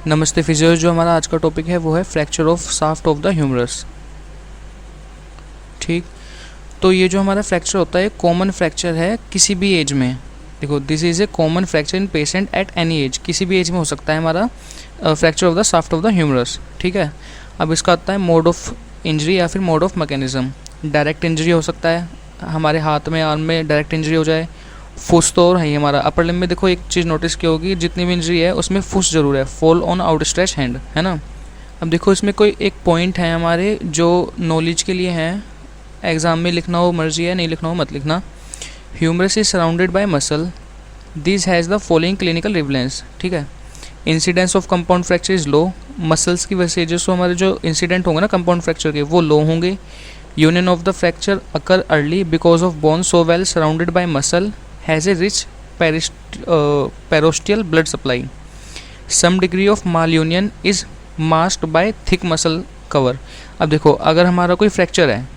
नमस्ते फिजियोलॉजी, जो हमारा आज का टॉपिक है वो है fracture of shaft of the humerus. ठीक, तो ये जो हमारा फ्रैक्चर होता है कॉमन फ्रैक्चर है किसी भी एज में। देखो, this is a common fracture in patient at any age. किसी भी एज में हो सकता है हमारा fracture of the shaft of the humerus. ठीक है, अब इसका आता है मोड ऑफ इंजरी या फिर mode of mechanism. Direct injury हो सकता है, हमारे हाथ में आर्म में डायरेक्ट इंजरी हो जाए। फुस तो और है ही हमारा अपर लिम्ब में। देखो, एक चीज़ नोटिस की होगी, जितनी भी इंजरी है उसमें फुस जरूर है, फॉल ऑन आउटस्ट्रेच हैंड, है ना। अब देखो, इसमें कोई एक पॉइंट है हमारे जो नॉलेज के लिए है, एग्जाम में लिखना हो मर्जी है, नहीं लिखना हो मत लिखना। Humerus is surrounded by muscle, this has the following clinical relevance. ठीक है, incidence of compound fracture is low. Muscles की वजह से जो हमारे जो इंसिडेंट होंगे ना कंपाउंड फ्रैक्चर के, वो लो होंगे। Union of the fracture occur early because of bone so well surrounded by muscle has a rich periosteal blood supply. Some degree of malunion is masked by thick muscle cover. अब देखो, अगर हमारा कोई fracture है,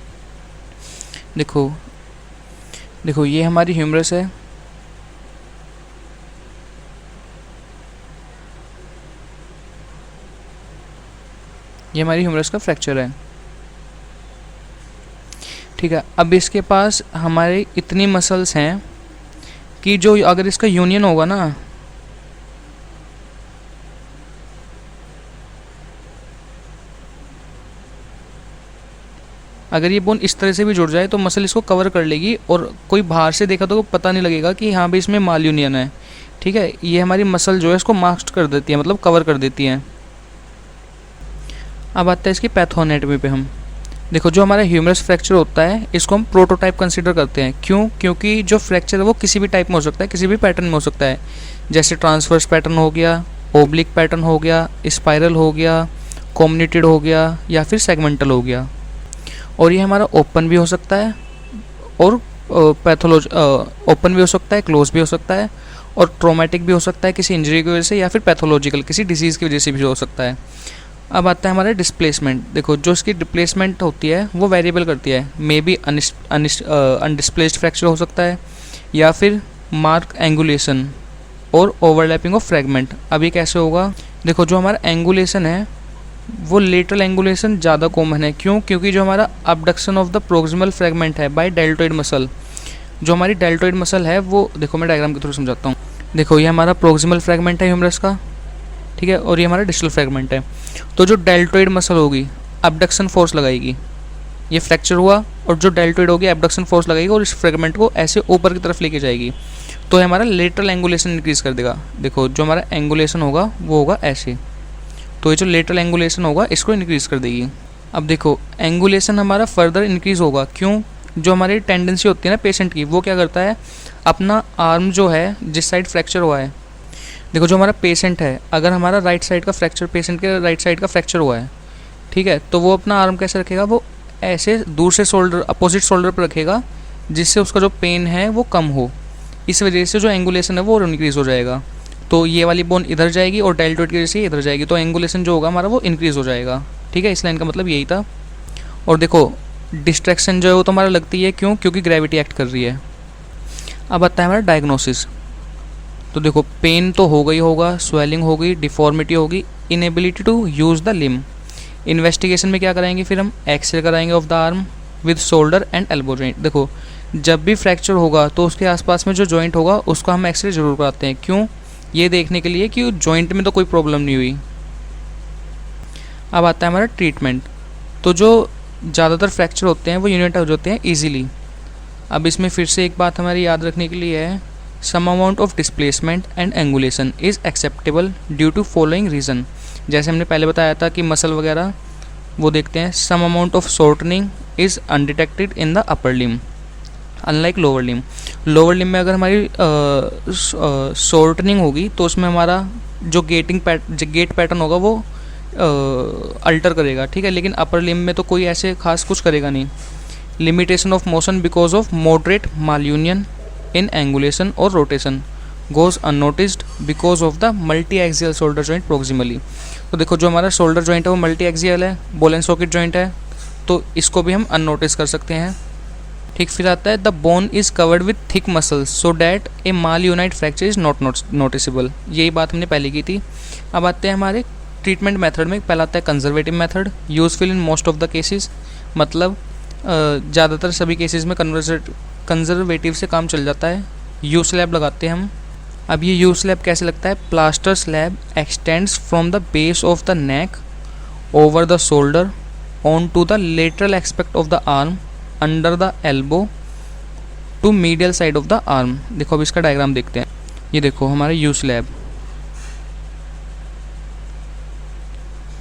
देखो ये हमारी humerus है, ये हमारी ह्यूमरस का फ्रैक्चर है। ठीक है, अब इसके पास हमारे इतनी मसल्स हैं कि जो अगर इसका यूनियन होगा ना, अगर ये बोन इस तरह से भी जुड़ जाए तो मसल इसको कवर कर लेगी और कोई बाहर से देखा तो पता नहीं लगेगा कि हाँ भाई इसमें माल यूनियन है। ठीक है, ये हमारी मसल जो है इसको मास्क कर देती है, मतलब कवर कर देती है। अब आता है इसकी पैथोएनाटॉमी पे हम। देखो, जो हमारा ह्यूमरस फ्रैक्चर होता है इसको हम प्रोटोटाइप कंसीडर करते हैं। क्यों? क्योंकि जो फ्रैक्चर है वो किसी भी टाइप में हो सकता है, किसी भी पैटर्न में हो सकता है। जैसे ट्रांसवर्स पैटर्न हो गया, ओब्लिक पैटर्न हो गया, स्पाइरल हो गया, कम्युनिटेड हो गया, या फिर सेगमेंटल हो गया। और ये हमारा ओपन भी हो सकता है और ओपन भी हो सकता है, क्लोज भी हो सकता है, और ट्रोमेटिक भी हो सकता है किसी इंजरी की वजह से, या फिर पैथोलॉजिकल किसी डिजीज़ की वजह से भी हो सकता है। अब आता है हमारा डिस्प्लेसमेंट। देखो, जो इसकी डिस्प्लेसमेंट होती है वो वेरिएबल करती है। मे बी अनडिस्प्लेस्ड फ्रैक्चर हो सकता है, या फिर मार्क एंगुलेशन और ओवरलैपिंग ऑफ फ्रैगमेंट। अब ये कैसे होगा? देखो, जो हमारा एंगुलेशन है वो लेटरल एंगुलेशन ज़्यादा कॉमन है। क्यों? क्योंकि जो हमारा abduction of the proximal fragment है बाय डेल्टोइड मसल, जो हमारी डेल्टोइड मसल है वो, देखो मैं डायग्राम के थ्रू समझाता हूँ। देखो, ये हमारा प्रोक्सिमल फ्रैगमेंट है ह्यूमरस का, ठीक है, और ये हमारा डिस्टल फ्रैगमेंट है। तो जो डेल्टोइड मसल होगी अबडक्शन फोर्स लगाएगी, ये फ्रैक्चर हुआ, और जो डेल्टोइड होगी एबडक्शन फोर्स लगाएगी और इस फ्रैगमेंट को ऐसे ऊपर की तरफ लेके जाएगी, तो हमारा लेटरल एंगुलेशन इंक्रीज कर देगा। देखो, जो हमारा एंगुलेशन होगा वो होगा ऐसे, तो ये जो लेटरल एंगुलेशन होगा इसको इंक्रीज कर देगी। अब देखो, एंगुलेशन हमारा फर्दर इंक्रीज होगा। क्यों? जो हमारी टेंडेंसी होती है ना पेशेंट की, वो क्या करता है, अपना आर्म जो है जिस साइड फ्रैक्चर हुआ है, देखो जो हमारा पेशेंट है, अगर हमारा राइट साइड का फ्रैक्चर, पेशेंट के राइट साइड का फ्रैक्चर हुआ है, ठीक है, तो वो अपना आर्म कैसे रखेगा, वो ऐसे दूर से शोल्डर, अपोजिट शोल्डर पर रखेगा, जिससे उसका जो पेन है वो कम हो। इस वजह से जो एंगुलेशन है वो इंक्रीज हो जाएगा। तो ये वाली बोन इधर जाएगी और डेल्टोइड की वजह से इधर जाएगी, तो एंगुलेशन जो होगा हमारा वो इंक्रीज हो जाएगा। ठीक है, इस लाइन का मतलब यही था। और देखो, डिस्ट्रैक्शन जो है वो तो हमारा लगती है। क्यों? क्योंकि ग्रेविटी एक्ट कर रही है। अब आता है हमारा डायग्नोसिस। तो देखो, पेन तो होगा ही होगा, स्वेलिंग होगी, डिफॉर्मिटी होगी, inability to use the limb. Investigation में क्या कराएंगे फिर हम? एक्सरे कराएंगे of the arm with shoulder and elbow joint. देखो, जब भी फ्रैक्चर होगा तो उसके आसपास में जो जॉइंट होगा उसको हम एक्सरे जरूर कराते हैं। क्यों? ये देखने के लिए कि जॉइंट में तो कोई प्रॉब्लम नहीं हुई। अब आता है हमारा ट्रीटमेंट। तो जो ज़्यादातर फ्रैक्चर होते हैं वो यूनिट हो जाते हैं ईजीली। अब इसमें फिर से एक बात हमारी याद रखने के लिए है, some amount of displacement and angulation is acceptable due to following reason. जैसे हमने पहले बताया था कि मसल वगैरह वो देखते हैं। Some amount of shortening is undetected in the upper limb unlike lower limb. Lower limb में अगर हमारी शॉर्टनिंग होगी तो उसमें हमारा जो गेट पैटर्न होगा वो अल्टर करेगा। ठीक है, लेकिन अपर लिम्ब में तो कोई ऐसे खास कुछ करेगा नहीं। Limitation of motion because of moderate malunion in angulation और rotation goes unnoticed because of the multiaxial shoulder joint proximally. तो देखो, जो हमारा शोल्डर जॉइंट है वो मल्टी एक्सियल है, बॉल एंड सॉकेट जॉइंट है, तो इसको भी हम अननोटिस कर सकते हैं। ठीक, फिर आता है the bone is covered with thick muscles so that A mall unite fracture is not noticeable. यही बात हमने पहले की थी। अब आते हैं हमारे ट्रीटमेंट मेथड में पहला आता है conservative method, useful in most of the cases, मतलब ज़्यादातर सभी केसेस में कंजर्वेटिव से काम चल जाता है। यू स्लैब लगाते हैं हम। अब ये यू स्लैब कैसे लगता है? Plaster slab extends from the base of the neck over the shoulder on to the lateral aspect of the arm under the elbow to medial side of the arm. देखो अब इसका diagram देखते हैं। ये देखो हमारा यू स्लैब,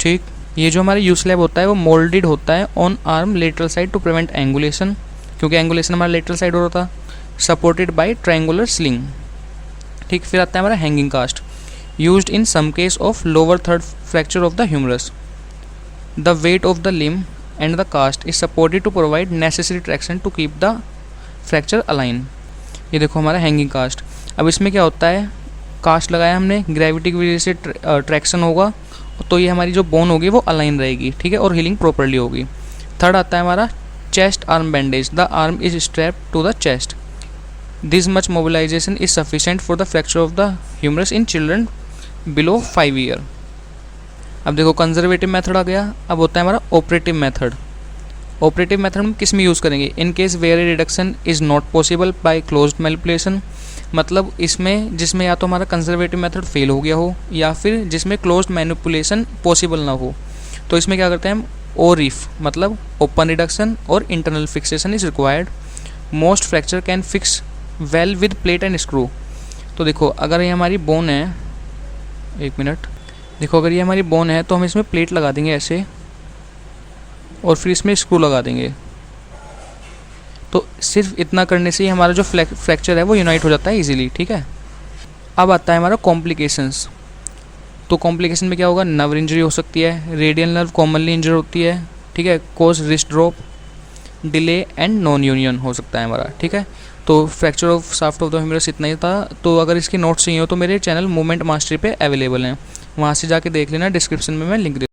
ठीक। ये जो हमारा यू स्लैब होता है वो मोल्डेड होता है on arm lateral side to prevent angulation, क्योंकि एंगुलेशन हमारा लेटरल साइड हो रहा था, सपोर्टेड बाय ट्रायंगुलर स्लिंग, ठीक। फिर आता है हमारा hanging cast, used in some case of lower third fracture of the humerus. The weight of the limb and the cast is supported to provide necessary traction to keep the fracture align. ये देखो हमारा hanging cast. अब इसमें क्या होता है, cast लगाया हमने, ग्रेविटी की वजह से ट्रैक्शन होगा, तो ये हमारी जो बोन होगी वो अलाइन रहेगी, ठीक है, और हीलिंग प्रॉपरली होगी। थर्ड आता है हमारा chest arm bandage, the arm is strapped to the chest, this much mobilisation is sufficient for the fracture of the humerus in children below 5 year. अब देखो कंजर्वेटिव मेथड आ गया। अब होता है हमारा ऑपरेटिव मेथड। ऑपरेटिव मेथड हम किस में यूज़ करेंगे? In case where reduction is not possible by closed manipulation, मतलब इसमें जिसमें या तो हमारा कंजर्वेटिव मेथड फेल हो गया हो या फिर जिसमें क्लोज्ड मैनिपुलेशन पॉसिबल ना हो, तो इसमें क्या करते हैं हम, ओ रिफ, मतलब ओपन रिडक्शन और internal fixation is required. Most fracture can fix well with plate and screw. तो देखो अगर ये हमारी बोन है, एक मिनट, देखो अगर ये हमारी बोन है तो हम इसमें प्लेट लगा देंगे ऐसे और फिर इसमें स्क्रू लगा देंगे, तो सिर्फ इतना करने से ही हमारा जो फ्रैक्चर है वो यूनाइट हो जाता है इजीली, ठीक है। अब आता है हमारा कॉम्प्लिकेशंस। तो कॉम्प्लिकेशन में क्या होगा, नर्व इंजरी हो सकती है, रेडियल नर्व कॉमनली इंजर होती है, ठीक है, cause wrist drop, delay and non union हो सकता है हमारा, ठीक है। तो fracture of shaft of the humerus इतना ही था। तो अगर इसके नोट्स चाहिए हो तो मेरे चैनल मूवमेंट मास्टरी पे अवेलेबल हैं, वहाँ से जाके देख लेना, डिस्क्रिप्शन में मैं लिंक